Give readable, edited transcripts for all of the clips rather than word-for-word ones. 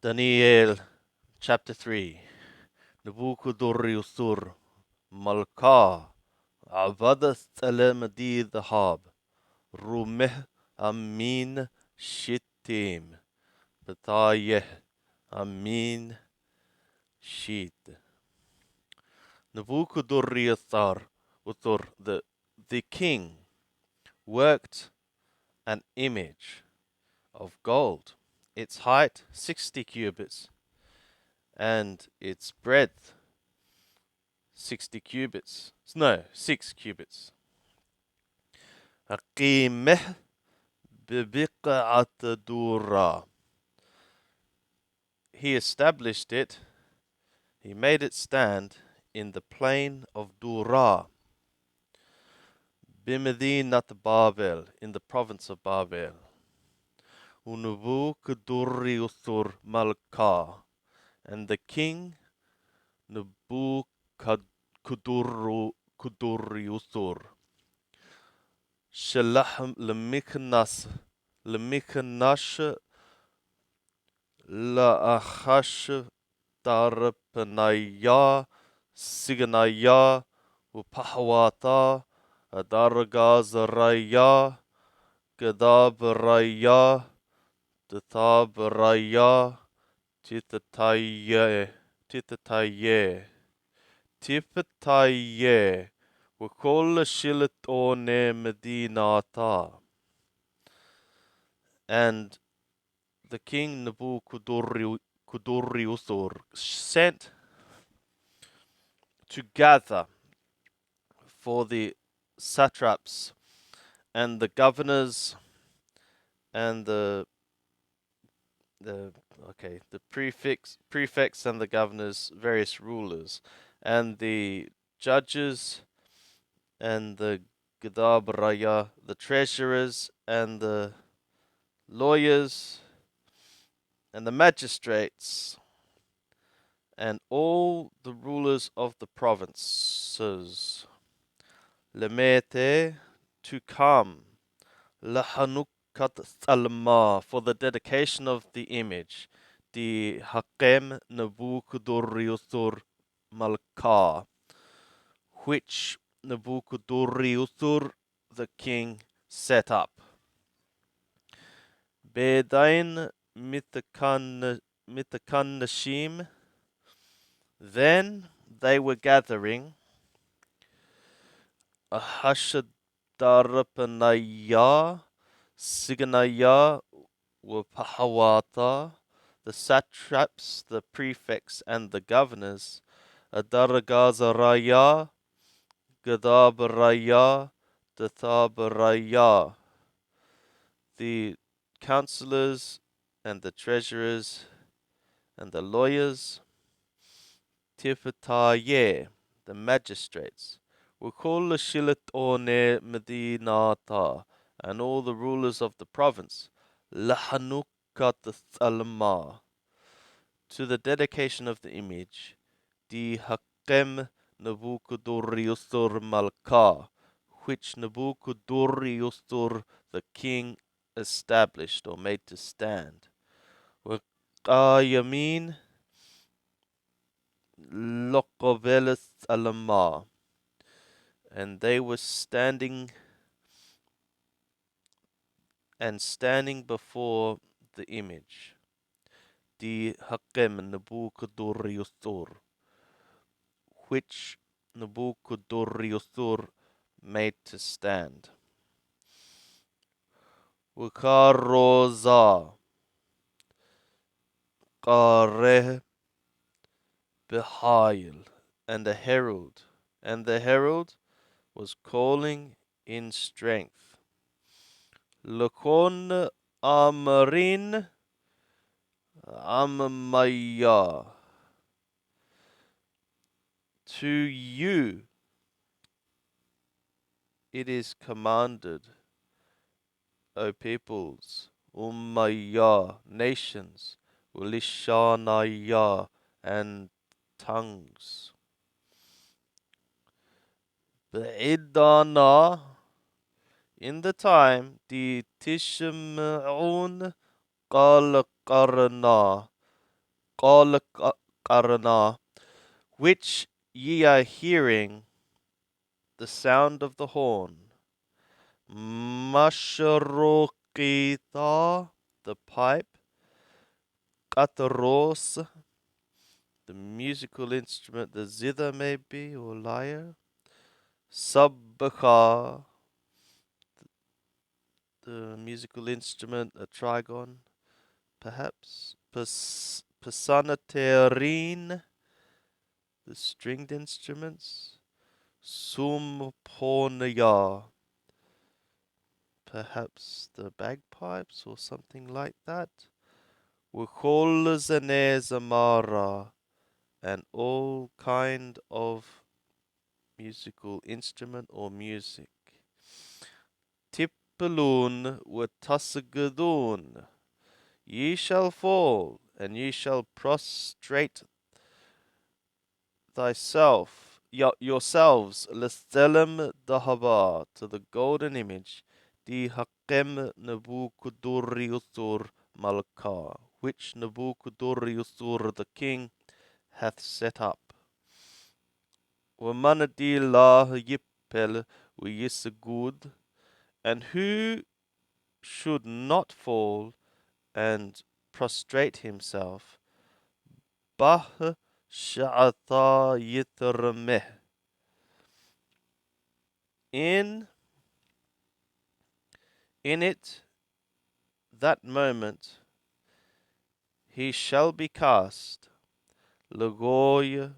Daniel chapter 3. Nebuchadnezzar Malka Avadas Telemadi Dhahab Rumeh Amin Shittim Betayeh Amin Shit. Nebuchadnezzar the king worked an image of gold, its height 60 cubits and its breadth 60 cubits. No, 6 cubits. Aqimeh bibiqa'at dura. He established it, he made it stand in the plain of Dura, bimedinat Babel, in the province of Babel. Nebuchadnezzar Malka, and the king Nebuchadnezzar Shalach Lemiknash Laachash Darpanaya Siganaya Upahawata Adargazaraya Gadabaraya Dathabaraya Titataye Tipataye Wakol Shilatone Medinata. And the king Nebuchadnezzar sent to gather for the satraps and the governors and the prefects and the governors, various rulers, and the judges and the Gadabraya, the treasurers and the lawyers and the magistrates and all the rulers of the provinces, Lemete, to come, Lahanukat Salma, for the dedication of the image, the Hakem Nebuchadnezzar Malka, which Nebuchadnezzar the king set up. Bedain Mitakanashim, then they were gathering, Ahashadarapanaya, Siganaya, Wapahawata, the satraps, the prefects, and the governors, Adaragazaraya, Gadabaraya, Dathabaraya, the counselors and the treasurers and the lawyers, Tifataye, the magistrates, Wakol Shilatone Medinata, and all the rulers of the province, Lahanukat Salma, to the dedication of the image, Di Hakem Nebuchadnezzar Malka, which Nebuchadnezzar the king established or made to stand. Waqayamin Lokovelis Alama, and they were standing before the image, Di Hakem Nebuchadnezzar, which Nebuchadnezzar made to stand. Wakaroza Qareh Behail, and the herald was calling in strength. Lakon Amarin Amamaya, to you it is commanded, O peoples, Ummaya, nations, Ulishanaya, and tongues. Be'idana, in the time, the Tishma'un Qalqarna, Qala qarna, which ye are hearing the sound of the horn. Mashruqita, the pipe. Qatros, the musical instrument, the zither maybe, or lyre. Sabbaha, the musical instrument, a trigon, perhaps. Pesanaterin, the stringed instruments. Sumpornaya, perhaps the bagpipes or something like that. Wuchol zamara, and all kind of musical instrument or music. Tippalun watasgadun, ye shall fall, and ye shall prostrate yourselves, lestelem dahaba, to the golden image, di hakem Nebuchadnezzar Malka, which Nebuchadnezzar the king hath set up. Wamanadi lah yippel good, and who should not fall and prostrate himself, bah sha'atha yitrameh, in it, that moment, he shall be cast, Lagoh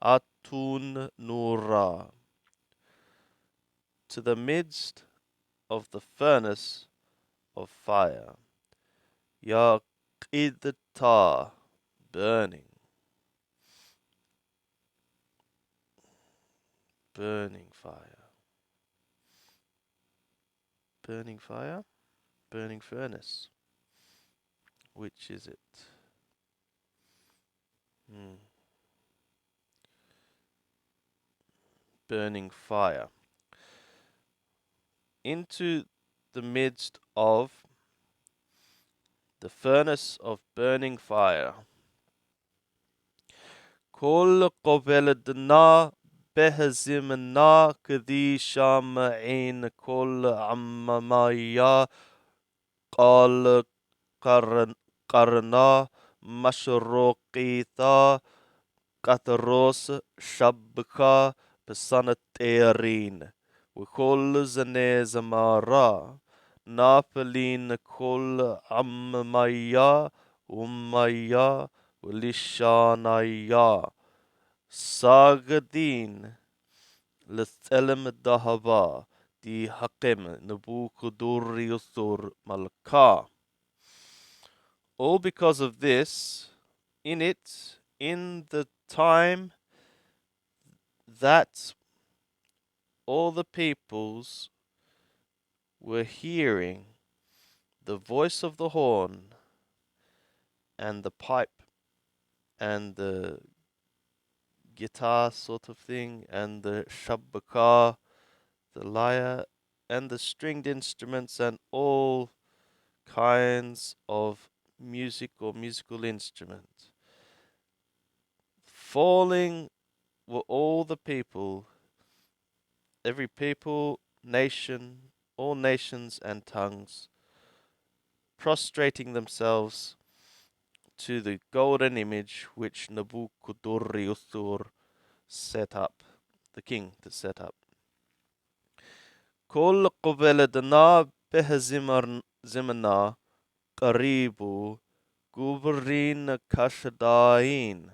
atun nura, to the midst of the furnace of fire. Yaqidta, burning, burning fire. Burning fire? Burning furnace. Which is it? Burning fire. Into the midst of the furnace of burning fire. Kol qobeladna behazimna kadi shama'in kol ammamaya qal qarna mashruqitha Kataros Shabka Pesanaterin Wikol Zanezamara Napalin Kol Ammaya Ummaya Wilishanaya Sagadin Lethelem Dahaba Di Hakim Nebuchadnezzar Malka. All because of this, in it, in the time that all the peoples were hearing the voice of the horn and the pipe and the guitar sort of thing and the shabbaka, the lyre, and the stringed instruments and all kinds of music or musical instruments. Falling were all the people, every people, nation, all nations and tongues, prostrating themselves to the golden image which Nebuchadnezzar set up, the king that set up. Kol qobeladna behazimana qaribu guberin kashadain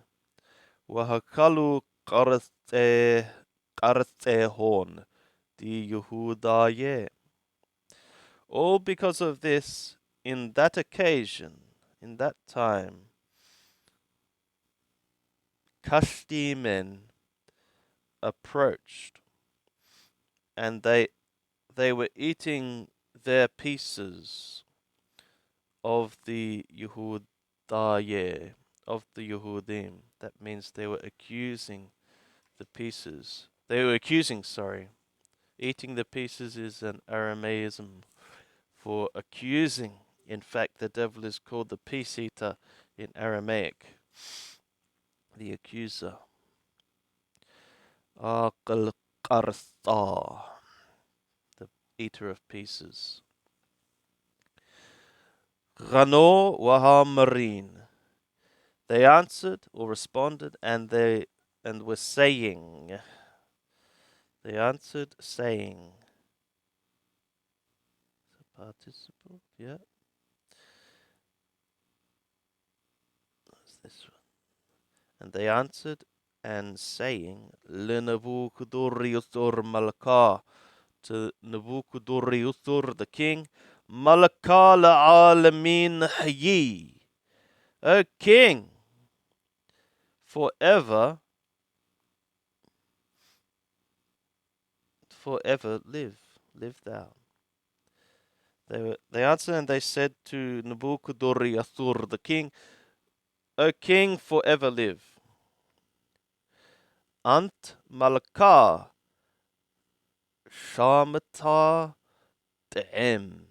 wahakalu qarthehon di Yehudaye. All because of this, in that occasion, in that time, Kashti men approached, and they were eating their pieces of the Yehudaye, of the Yehudim. That means they were accusing the pieces. They were accusing, sorry. Eating the pieces is an Aramaism for accusing. In fact, the devil is called the peace eater in Aramaic, the accuser. Aqal Qartha, the eater of pieces. Ghano waha marine. They answered or responded, and were saying. They answered, saying. Participle, yeah. What's this one? And they answered and saying, Lenabuchadoriuthur Malaka, to Nabuchodonosor the king, Malaka la'alamin hayi, O king, forever live thou. They answered and they said to Nabuchodonosor the king, O king, forever live. Ant Malaka Shamata Ta'im.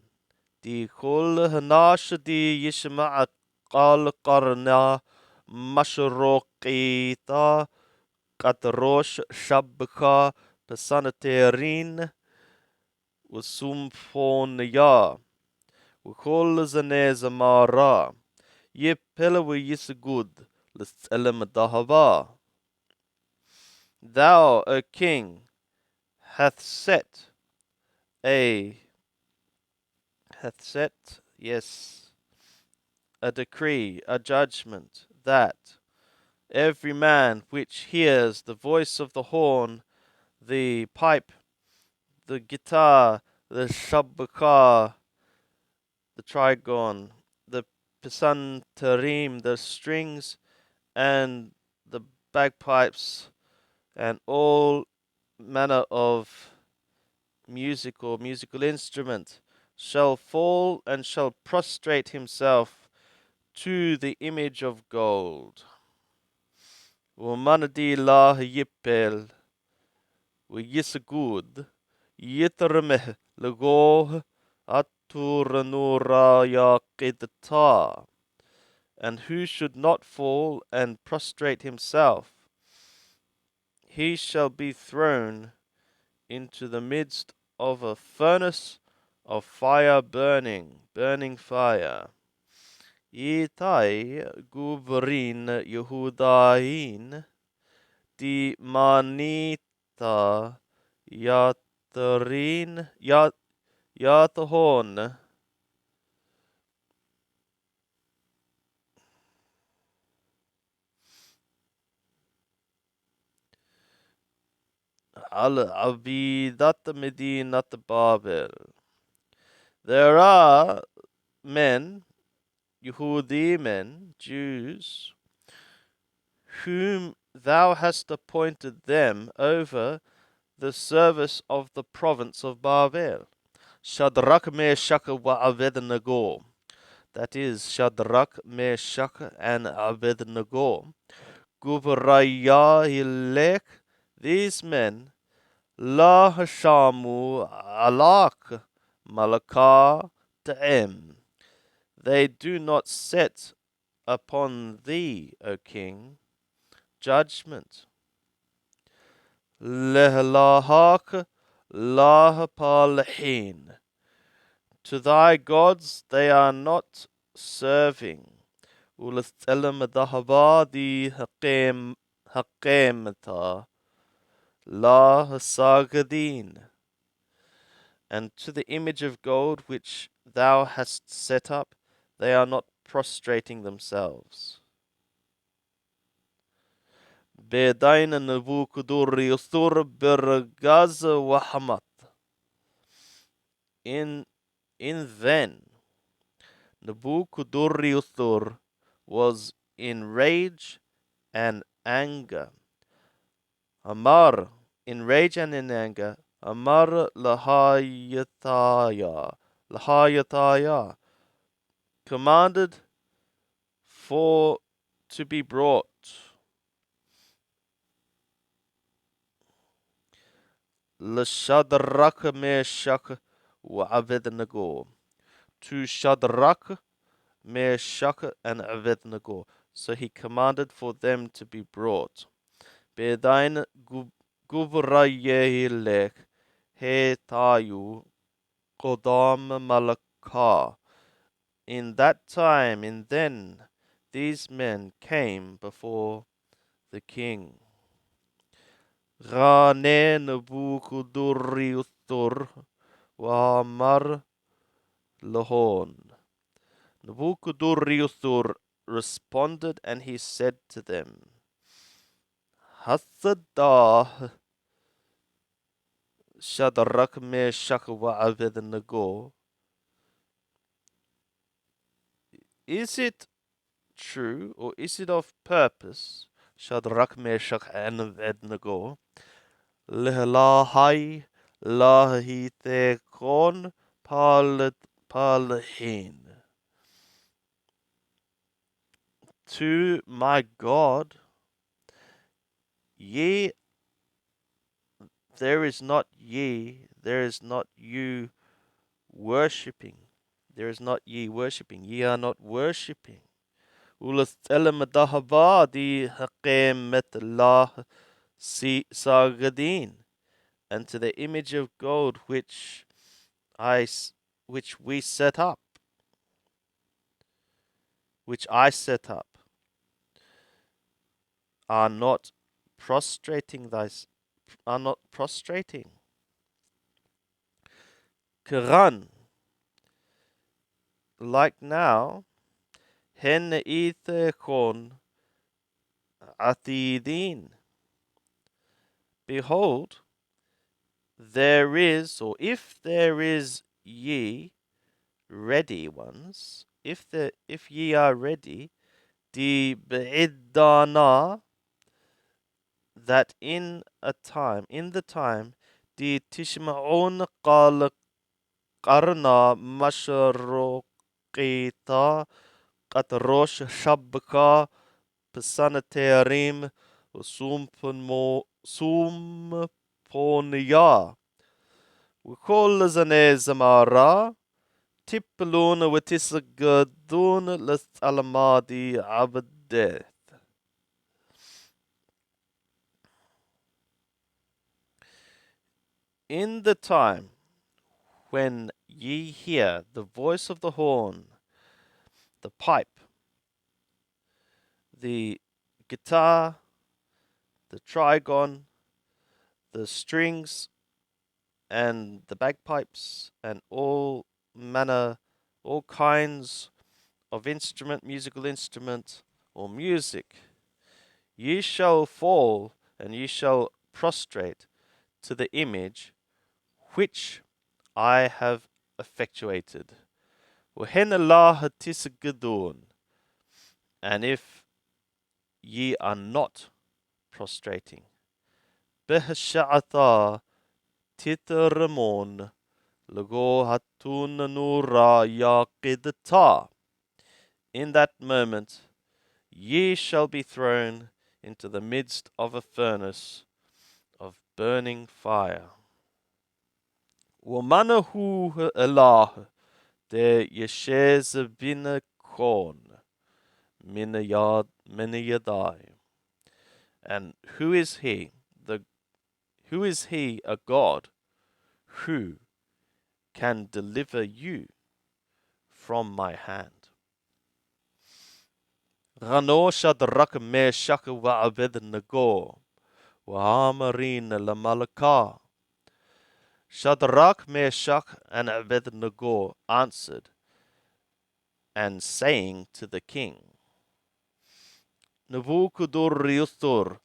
دي كل هناش دي يسمع قال قرنا مشروقيتا قدروش شبكة بسنتيرين وسمفونيا وكل زني زمارا يبلو يسجود لسلم الدهبا. Thou, O king, hath set, yes, a decree, a judgment, that every man which hears the voice of the horn, the pipe, the guitar, the shabaka, the trigon, the pisantarim, the strings, and the bagpipes, and all manner of music or musical instrument, shall fall and shall prostrate himself to the image of gold. ومنادي الله يبل ويسجود يترمه لغوه أطور نورا يا قدتا. And who should not fall and prostrate himself, he shall be thrown into the midst of a furnace of fire burning fire. Itai gubrin Yehudain di manita yatahon. Al abidat medinat Babel. There are men, Yehudi men, Jews, whom thou hast appointed them over the service of the province of Babel. Shadrach, Meshach, wa Abednego. That is Shadrach, Meshach, and Abednego. Gubraya Hilek. These men, La Hashamu Alak Malaka Ta'em. They do not set upon thee, O king, judgment. Lehlahak lahapalhin. To thy gods they are not serving. Ulatselam dahabadi hakemata la sagadin. And to the image of gold which thou hast set up, they are not prostrating themselves. Bedain Nabuchodonosor bergaz wahamat. In then, Nabuchodonosor was in rage and anger. Amar, in rage and in anger, Amar Lahayataya, commanded for to be brought. L'Shadrach, Meshach, wa Abednego, to Shadrach, Meshach, and Abednego. So he commanded for them to be brought. Bedain gubrayelech he tayu kodam malakah. In that time, in then, these men came before the king. Rane Nebuchadnezzar wa Mar Lahon. Nebuchadnezzar responded and he said to them, Hasadah Shadrach, Meshach, wa Abednego. Is it true, or is it of purpose, Shadrach, Meshach, and Abednego, Lehlahai Lahithekon Palhin, to my God, ye, there is not you worshipping. There is not ye worshipping. Ye are not worshipping. Di hakemet si sagadin, and to the image of gold which we set up, which I set up, are not prostrating. Quran, like now, hen ithekon atidin. Behold, there is, or if there is ye ready ones, if ye are ready, di be'idana, that in the time, di tishma'un qal qarna mashruqita qatrosh shabka pesanaterim sumponya وكل زني زمارة تبلون وتسجدون للماضي عبده. In the time when ye hear the voice of the horn, the pipe, the guitar, the trigon, the strings, and the bagpipes, and all kinds of musical instrument, or music, ye shall fall and ye shall prostrate to the image which I have effectuated. And if ye are not prostrating, Behsha'atha titramon lago hatun nura yaqidta. In that moment ye shall be thrown into the midst of a furnace of burning fire. Wamanahu elah de yeshez bin kon minayadai. And who is he? Who is he, a God, who can deliver you from my hand? Rano Shadrach, Meshach, wa Abednego, wa Hamarin lamalaka. Shadrach, Meshach, and Abednego answered, and saying to the king, Nebuchadnezzar,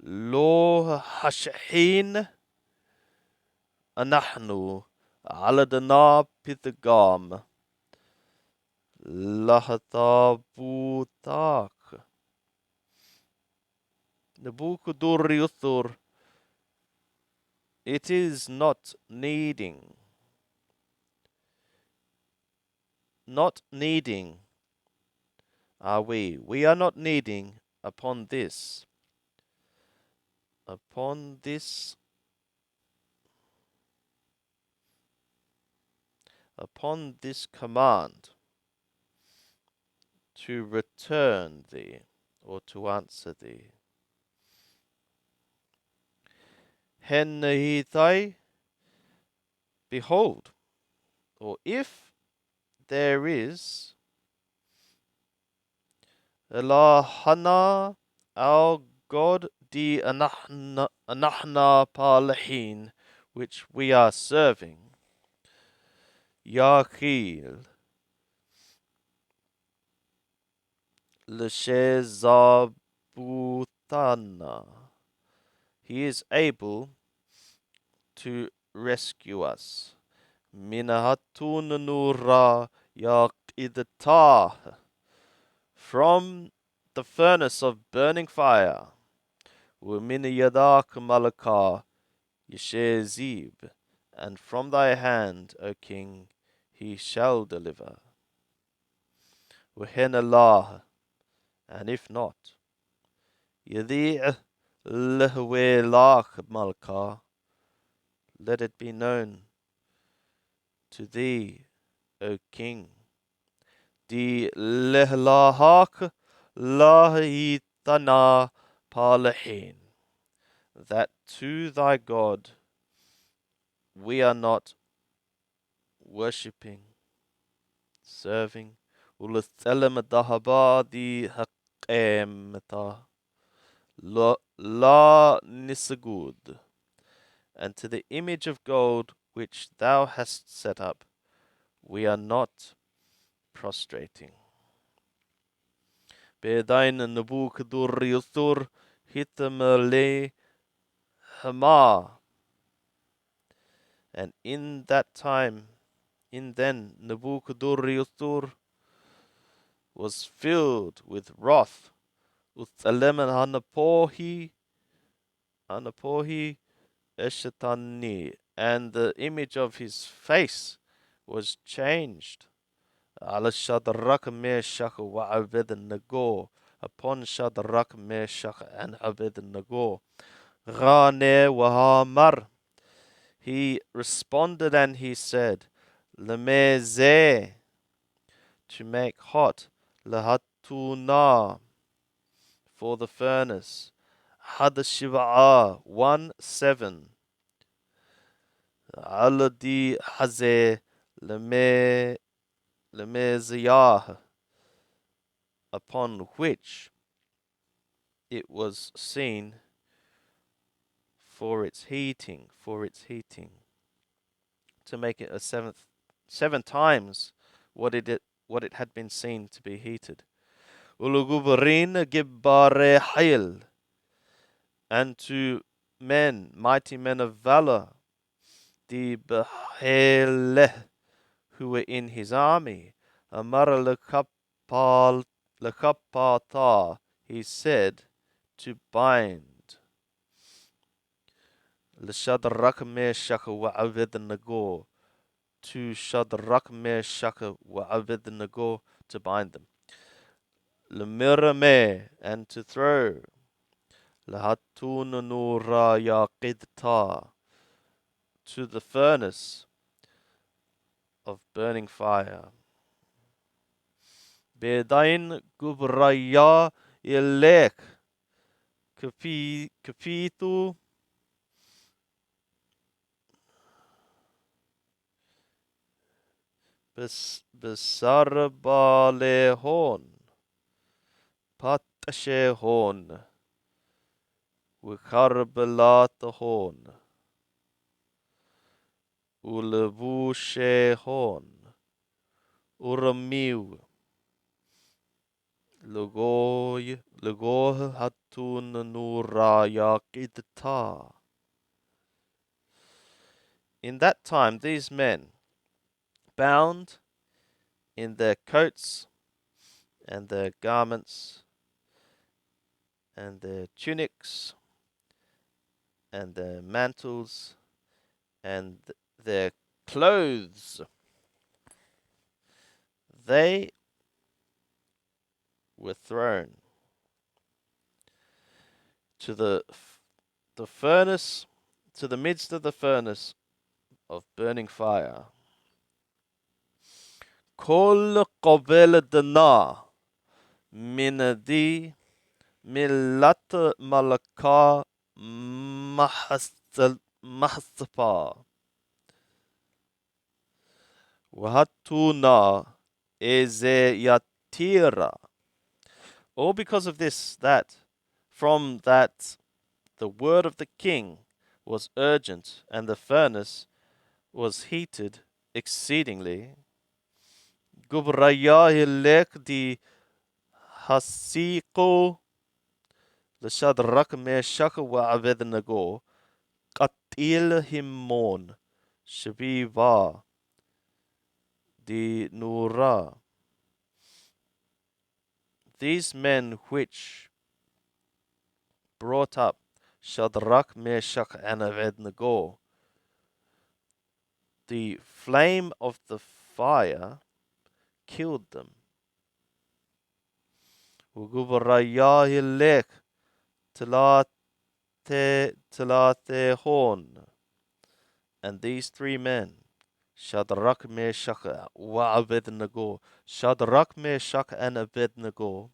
lo hashin anahnu aladana pithagam lahatabutak. Nebuchadnezzar, it is not needing are we. We are not needing upon this upon this command to return thee, or to answer thee. Henahithai, behold, or if there is Elahana, our God, di anahna palahin, which we are serving, Yachil, Leshezabutana. He is able to rescue us. Minahatun nura yaqidtah, from the furnace of burning fire. Umin yadak malaka yeshezib, and from thy hand, O King, he shall deliver. Wehen Allah, and if not, yadi' lehwe lach malka, let it be known to thee, O King, di lehlahak lahitana palahin, that to thy God we are not worshipping, serving, ulathalam dahabadi haqemta la nisagud, and to the image of gold which thou hast set up, we are not prostrating. Bedain Nabukadur Yusur Hitamale Hama. And in that time, then Nabukadur Yusur was filled with wrath. Uthaleman Hanapohi Eshatani, and the image of his face was changed. Ala Shadrach, Meshach, wa Abednego, upon Shadrach, Meshach, and Abednego. Rane Wahamar, he responded and he said, Lemeze, to make hot, Lahatuna, for the furnace, Hadashiva'a, 1:7, Aladi Haze, Lemeziyah, upon which it was seen for its heating, to make it a seven times what it had been seen to be heated. Ulugubarin gibbare hayl, and to men, mighty men of valor, the Beheleh, who were in his army, Amar lekapata, he said, to bind L'Shadrach, Meshach, wa Abednego, to Shadrach, Meshach, wa Abednego, to bind them. L'Mirame, and to throw L'Hatun Nura Yaqidta, to the furnace of burning fire. Bedain Gubraya Ilek, Kapitu, Besarbalehon, Patashehon, Wikarbalatahon, Ulevushehon, Uramiu, Lugoy Hatun Nurayakidta. In that time, these men, bound in their coats and their garments and their tunics and their mantles and their clothes, they were thrown to the furnace, to the midst of the furnace of burning fire. كل قبلتنا من ذي ملة ملكا محسفا وهاتونا إزياتيرا. All because of this, that from that the word of the king was urgent, and the furnace was heated exceedingly. Gubraya lek di hasiqo l'shadrak meshach wa Abednego qatil himon shabiva di nura. These men which brought up Shadrach, Meshach, and Abednego, the flame of the fire killed them. And these three men, Shadrach, Meshach, wa Abednego, Shadrach, Meshach, and Abednego,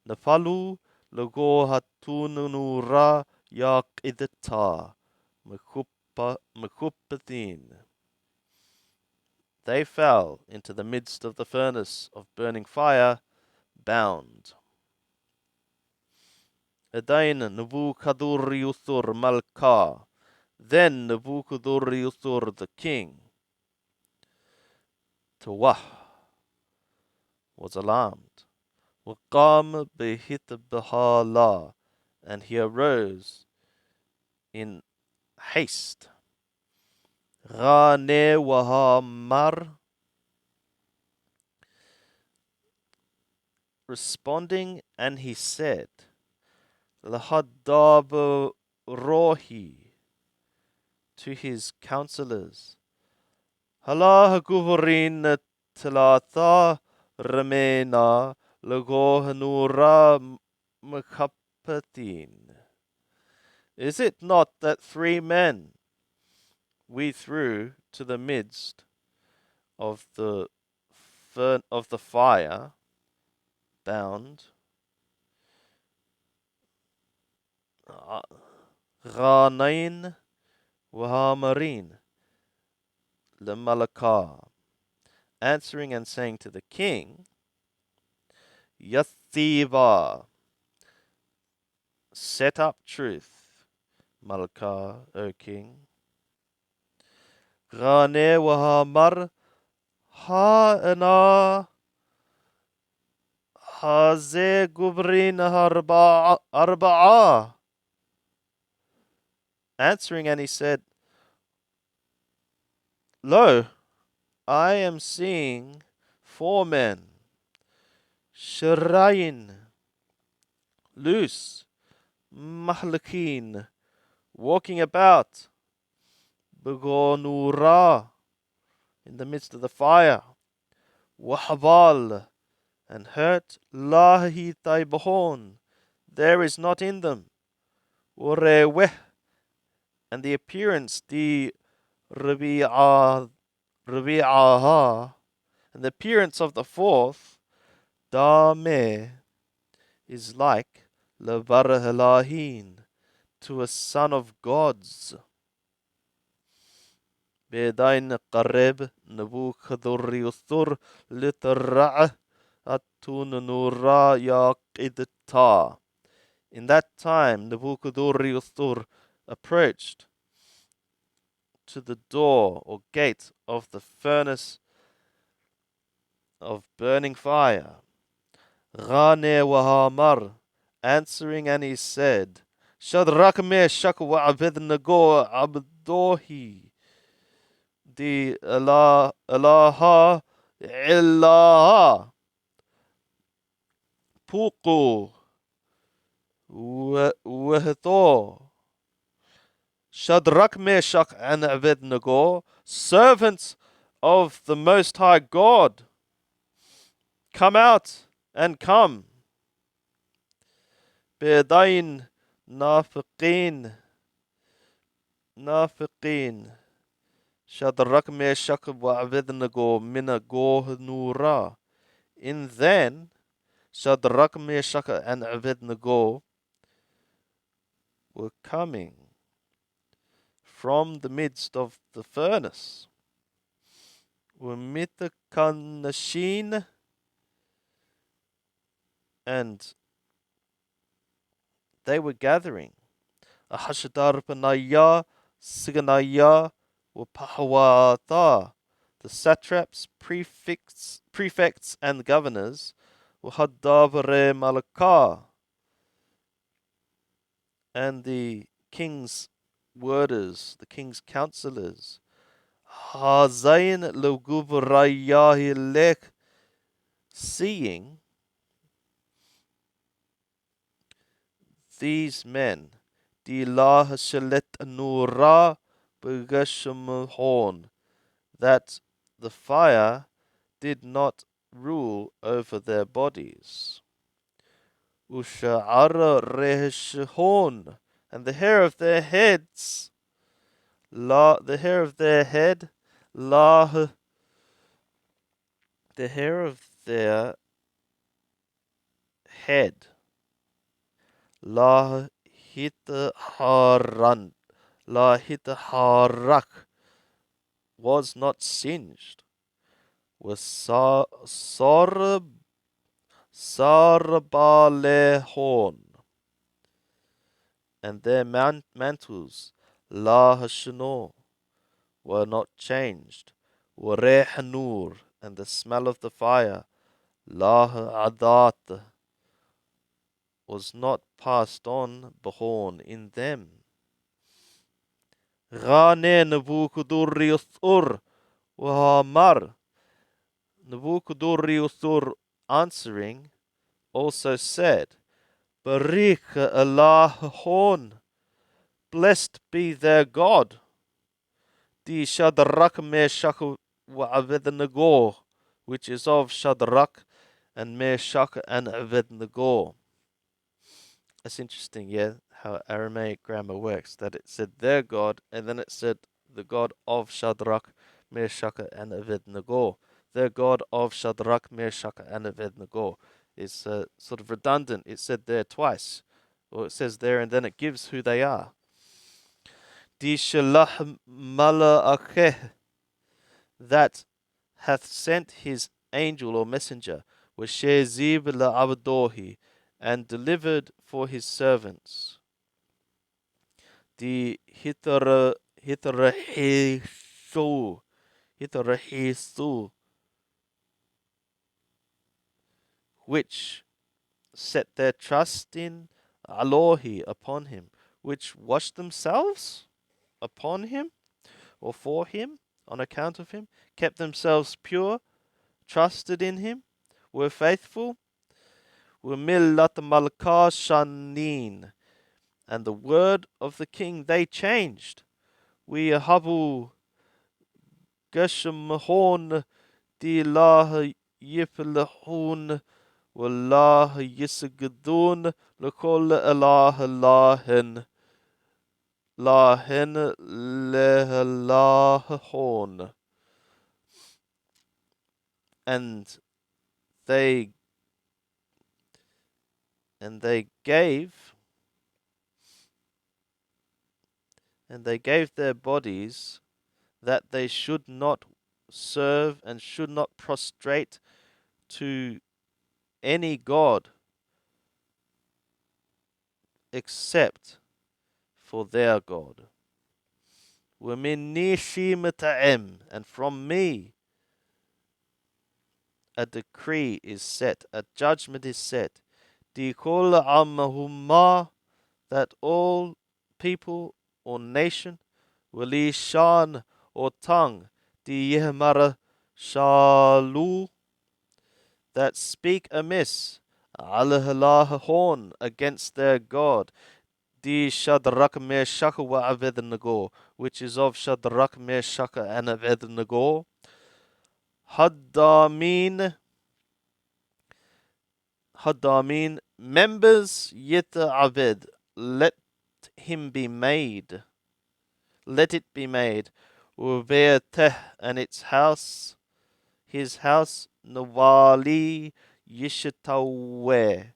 Nafalu lago hatunura yaqidta mekupatin. They fell into the midst of the furnace of burning fire, bound. Adain Nebuchadnezzar Malka. Then Nebuchadnezzar the king, Tawah, was alarmed. Waqam behitbahala, and he arose in haste. Rane wahamar, responding, and he said, Lahadab rohi, to his counselors, Halah guvarin tilatha remena lagohanura makapatin. Is it not that three men we threw to the midst of the fire, bound? Ghanain wahamarin lemalaka, answering and saying to the king, Yathiva, set up truth, Malka, O king. Ghane wahamar ha'ana haze gubrin arba'a. Answering, and he said, Lo, I am seeing 4 men, Shirayin, loose, Mahlakin, walking about, Begonura, in the midst of the fire, Wahabal, and hurt, Lahi Taibahon, there is not in them, Ureweh, and the appearance, the Rabi'aha, and the appearance of the 4th, Dame, is like Labarahalahin, to a son of gods. Bedain qareb Nebuchadnezzar litar'a atun nura yaqidta. In that time Nebuchadnezzar approached to the door or gate of the furnace of burning fire. Rane wahamar, answering, and he said, Shadrach, Meshach, wa Abednego abdohi, di ilaha illaha puqu wahto. Shadrach, Meshach, and Abednego, servants of the Most High God, come out and come. Bedain nafiqin, Shadrach, Meshach, Abednego, Minago, Nura. In then, Shadrach, Meshach, and Abednego were coming from the midst of the furnace. Wamittakanashin, and they were gathering. Ahashadar Panaya, Siganaya, Wapahawata, the satraps, prefects, and governors, Wahadavare Malaka, and the king's warders, the king's counselors, Hazain Lugubrayahilek, seeing these men, Dilah Shalet Nura Begashamhorn, that the fire did not rule over their bodies. Usha'ara Rehshon, and the hair of their heads, the hair of their head, the hair of their head, La Hitaharan, La Hitaharak, was not singed, was Sarbalehorn, and their mantles, La Hashanor, were not changed, Warehanur, and the smell of the fire, La Adat, was not passed on behorn in them. Rane Nebuchadnezzar Wahamar, Nebuchadnezzar answering also said, Barik Allah Horn, blessed be their God, Di Shadrach, Meshach, Abednego, which is of Shadrach and Meshach and Abednego. That's interesting, yeah, how Aramaic grammar works, that it said their God, and then it said the God of Shadrach, Meshach, and Abednego. Their God of Shadrach, Meshach, and Abednego is sort of redundant. It said there twice, or it says there, and then it gives who they are. Di Shalah Mala'acheh, that hath sent his angel or messenger, was Shezib la'abdohi, and delivered for his servants. The Hitarahisu, which set their trust in Alohi, upon him, which washed themselves upon him, or for him, on account of him, kept themselves pure, trusted in him, were faithful, were millat malka shanin, and the word of the king they changed. We habu geshemhon dilah yiplahun wallah yisgedun lekol elah lahen lehlahon, and they gave their bodies that they should not serve and should not prostrate to any god except for their God. And from me a decree is set, a judgment is set. That all people or nation, Walishan or tongue, Diyemara Shalu, that speak amiss, Horn, against their God, Di Shadrach, Meshach, Abednego, which is of Shadrach, Meshach, and Abednego. Hadamin, members Yita Abed, let it be made. وبيته, and its house, his house, Nawali Yishtawe,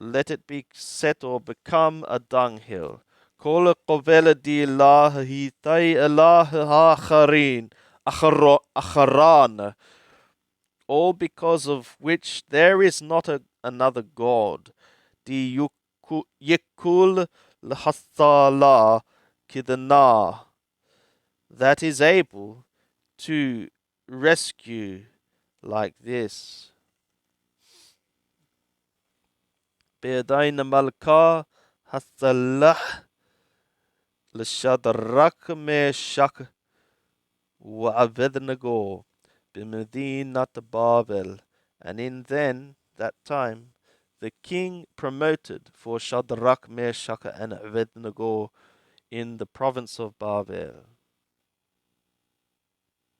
let it be set or become a dunghill. كل قبيلة دي الله هيتي إله آخران, all because of which there is not another God. Di Yikul Lhathala Kidana, that is able to rescue like this. بيدين ملكا هثله لشدرك مشك وعبدنغو بمدينة بابل. And in then, that time, the king promoted for Shadrach, Meshach, and Abednego in the province of Babel.